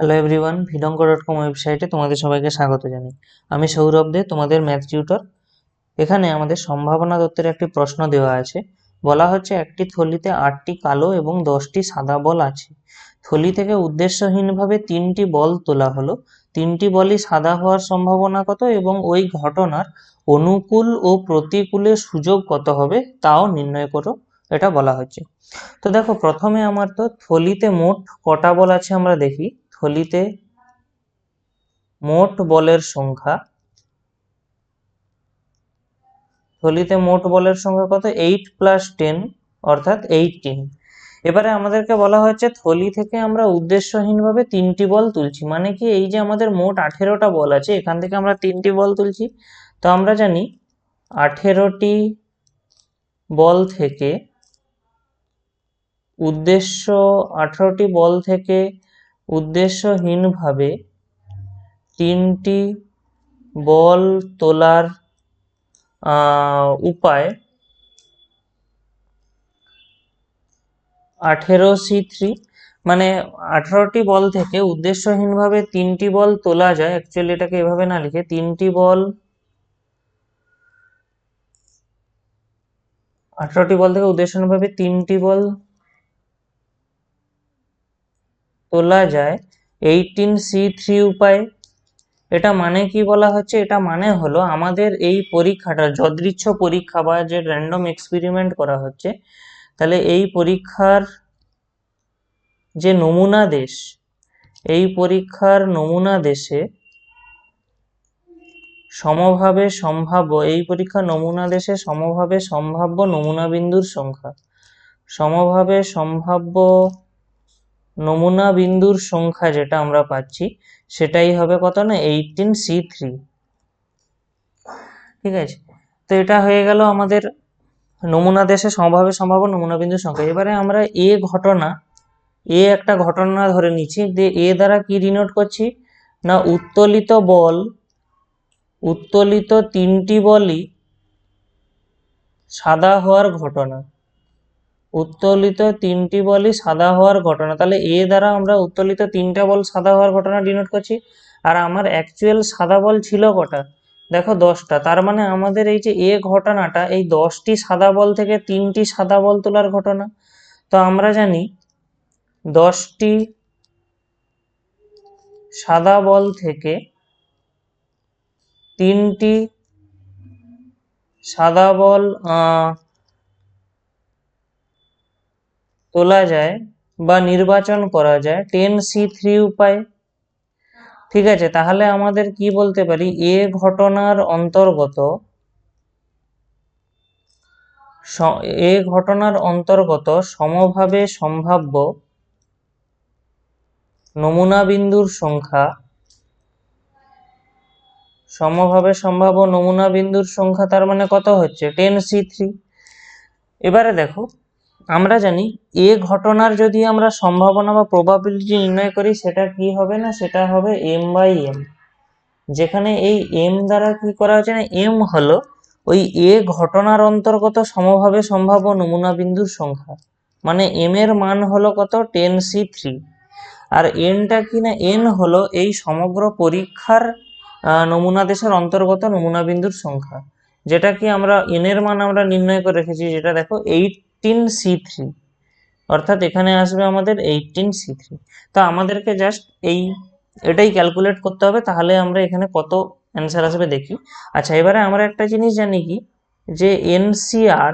Hello everyone, ভিডঙ্ক.com ওয়েবসাইটে তোমাদের সবাইকে স্বাগত জানাই। আমি সৌরভ দে, তোমাদের ম্যাথ টিউটর। এখানে আমাদের সম্ভাবনা তত্ত্বের একটি প্রশ্ন দেওয়া আছে। বলা হচ্ছে একটি থলিতে 8টি কালো এবং 10টি সাদা বল আছে। থলি থেকে উদ্দেশ্যহীনভাবে 3টি বল তোলা হলো। 3টি বলই সাদা হওয়ার সম্ভাবনা কত এবং ওই ঘটনার অনুকূল ও প্রতিকূলের সুযোগ কত হবে তাও নির্ণয় করো, এটা বলা হচ্ছে। তো দেখো, প্রথমে আমার তো থলিতে মোট কটা বল আছে আমরা দেখি। থলিতে মোট বলের সংখ্যা কত? 8 + 10 অর্থাৎ 18। এবারে আমাদেরকে বলা হয়েছে থলি থেকে আমরা উদ্দেশ্যহীনভাবে 3টি বল তুলছি, মানে কি এই যে আমাদের মোট 18টা বল আছে, এখান থেকে আমরা 3টি বল তুলছি। তো আমরা জানি 18টি বল থেকে 18টি বল থেকে উদ্দেশ্যহীনভাবে 3টি বল তোলার উপায় 18C3। মানে 18টি বল থেকে উদ্দেশ্যহীনভাবে 3টি বল তোলা যায়। অ্যাকচুয়ালি এটাকে এভাবে না লিখে 3টি বল 18টি বল থেকে উদ্দেশ্যহীনভাবে 3টি বল তোলা যায় 18C3 উপায়। এটা মানে কি বলা হচ্ছে? এটা মানে হলো আমাদের এই পরীক্ষাটা যদৃচ্ছ পরীক্ষা বা যে র্যান্ডম এক্সপেরিমেন্ট করা হচ্ছে, তাহলে এই পরীক্ষার যে নমুনা দেশ, এই পরীক্ষার নমুনা দেশে সমভাবে সম্ভাব্য নমুনা বিন্দুর সংখ্যা, সমভাবে সম্ভাব্য নমুনা বিন্দুর সংখ্যা যেটা আমরা পাচ্ছি সেটাই হবে কত না 18C3। ঠিক আছে, তো এটা হয়ে গেল আমাদের নমুনা দেশে সমভাবে সম্ভাব্য নমুনা বিন্দুর সংখ্যা। এবারে আমরা একটা ঘটনা ধরে নিচ্ছি যে এ দ্বারা কি ডিনোট করছি না উত্তোলিত 3টি বলই সাদা হওয়ার ঘটনা। তাহলে এ দ্বারা আমরা উত্তোলিত 3টা বল সাদা হওয়ার ঘটনা ডিনোট করছি। আর আমার অ্যাকচুয়াল সাদা বল ছিল কটা? দেখো 10টা। তার মানে আমাদের এই যে ঘটনাটা এই 10টি সাদা বল থেকে 3টি সাদা বল তোলার ঘটনা। তো আমরা জানি 10টি সাদা বল থেকে 3টি সাদা বল তোলা যায় বা নির্বাচন করা যায় 10C3 উপায়। ঠিক আছে, তাহলে আমাদের কি বলতে পারি? ঘটনার অন্তর্গত সমভাবে সম্ভাব্য নমুনা বিন্দুর সংখ্যা, তার মানে কত হচ্ছে 10C3। এবারে দেখো, আমরা জানি ঘটনার যদি আমরা সম্ভাবনা বা প্রবাবিলিটি নির্ণয় করি সেটা কি হবে না, সেটা হবে m/m। যেখানে এই m দ্বারা কি করা হচ্ছে না, m হলো ওই ঘটনার অন্তর্গত সমভাবে সম্ভাব্য নমুনা বিন্দুর সংখ্যা, মানে m এর মান হলো কত 10C3। আর nটা কি না, n হলো এই সমগ্র পরীক্ষার নমুনা দেশের অন্তর্গত নমুনা বিন্দুর সংখ্যা, যেটা কি আমরা n এর মান আমরা নির্ণয় করে রেখেছি, যেটা দেখো 18C3, অর্থাৎ এখানে আসবে আমাদের 18C3। তো আমাদেরকে জাস্ট এটাই ক্যালকুলেট করতে হবে, তাহলে আমরা এখানে কত অ্যান্সার আসবে দেখি। আচ্ছা, এবারে আমরা একটা জিনিস জানি কি, যে NCR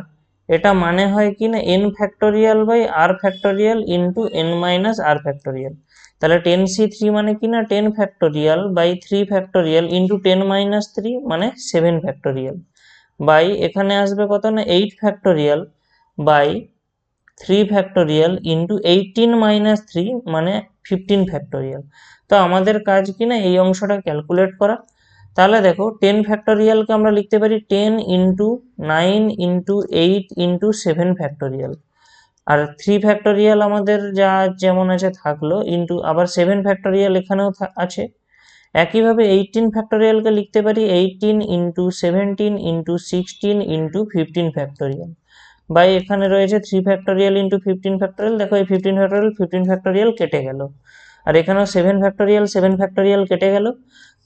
এটা মানে হয় কি না n⁴/r⁴ ইন্টু n-r⁴। তাহলে 10C3 মানে কি না 10⁻3 ইন্টু 10-3 মানে 7 বাই এখানে আসবে কত না 8 বাই 3 ইন্টু 18-3 মানে 15। তো আমাদের কাজ কি না এই অংশটা ক্যালকুলেট করা। তাহলে দেখো 10 আমরা লিখতে পারি 10 ইন্টু 9 ইন্টু 8 ইন্টু 7। আর 3 আমাদের যা যেমন আছে থাকলো, ইন্টু আবার 7 এখানেও আছে। একইভাবে 18 কে লিখতে পারি 18 ইন্টু 17 ইন্টু 16 ইন্টু 15। বাই এখানে রয়েছে 3 ইন্টু 15। দেখো এই 15 কেটে গেল। আর এখানেও 7 ফ্যাক্টোরিয়াল কেটে গেল।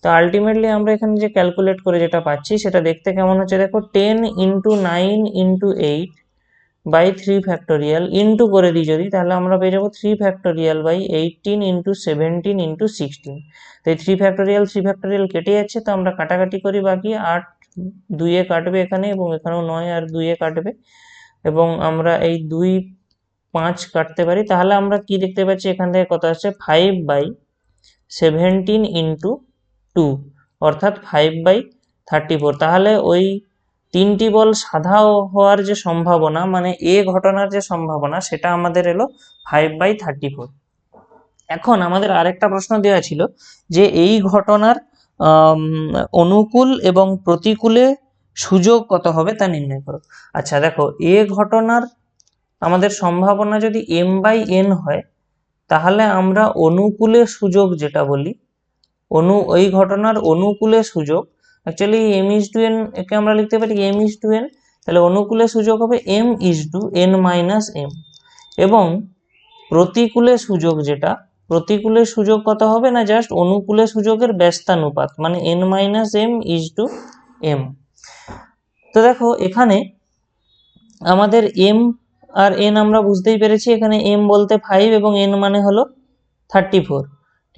তো আলটিমেটলি আমরা এখানে যে ক্যালকুলেট করে যেটা পাচ্ছি সেটা দেখতে কেমন হচ্ছে দেখো, 10 into 9 into 8 by 3 factorial into করে দিই যদি, তাহলে আমরা পেয়ে যাবো 3 ফ্যাক্টোরিয়াল বাই 18 ইন্টু 17 ইন্টু 16। তো এই 3 ফ্যাক্টোরিয়াল কেটে যাচ্ছে, তো আমরা কাটাকাটি করি, বাকি 8 2 কাটবে এখানে, এবং এখানেও 9 আর 2 কাটবে, এবং আমরা এই 2 5 কাটতে পারি। তাহলে আমরা কি দেখতে পাচ্ছি এখান থেকে কত আসছে, 5/17 ইন্টু 2, অর্থাৎ 5/34। তাহলে ওই 3টি বল সাদা হওয়ার যে সম্ভাবনা, মানে এ ঘটনার যে সম্ভাবনা, সেটা আমাদের এলো 5/34। এখন আমাদের আরেকটা প্রশ্ন দেওয়া ছিল যে এই ঘটনার অনুকূল এবং প্রতিকূলে সুযোগ কত হবে তা নির্ণয় করো। আচ্ছা দেখো, এ ঘটনার আমাদের সম্ভাবনা যদি m/n হয়, তাহলে আমরা অনুকূলে সুযোগ যেটা বলি, ওই ঘটনার অনুকূলে সুযোগ, অ্যাকচুয়ালি m/n একে আমরা লিখতে পারি m/n, তাহলে অনুকূলে সুযোগ হবে m/n-m। এবং প্রতিকূলে সুযোগ যেটা, প্রতিকূলে সুযোগ কত হবে না, জাস্ট অনুকূলে সুযোগের ব্যস্তানুপাত, মানে n-m/m। তো দেখো এখানে আমাদের m আর n আমরা বুঝতেই পেরেছি, এখানে m বলতে 5 এবং n মানে হলো 34।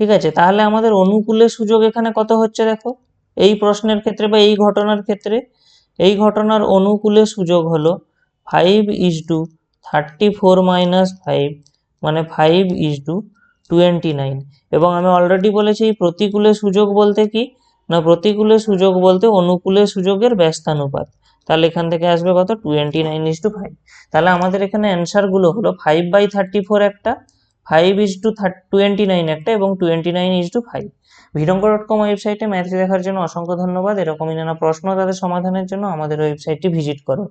ঠিক আছে, তাহলে আমাদের অনুকূলে সুযোগ এখানে কত হচ্ছে দেখো, এই প্রশ্নের ক্ষেত্রে বা এই ঘটনার ক্ষেত্রে, এই ঘটনার অনুকূলে সুযোগ হলো 5:34 - 5, মানে 5:29। এবং আমি অলরেডি বলেছি এই প্রতিকূলে সুযোগ বলতে কি না, প্রতিকূলে সুযোগ বলতে অনুকূলে সুযোগের ব্যস্তানুপাত। তাহলে এখান থেকে আসবে কত, 29:5। তাহলে আমাদের এখানে অ্যান্সার গুলো হলো 5/34 একটা, 5:29 একটা, এবং 29:5। ভিডঙ্গ.com ওয়েবসাইটে ম্যাথ দেখার জন্য অসংখ্য ধন্যবাদ। এরকমই নানা প্রশ্ন তাদের সমাধানের জন্য আমাদের ওয়েবসাইটটি ভিজিট করো।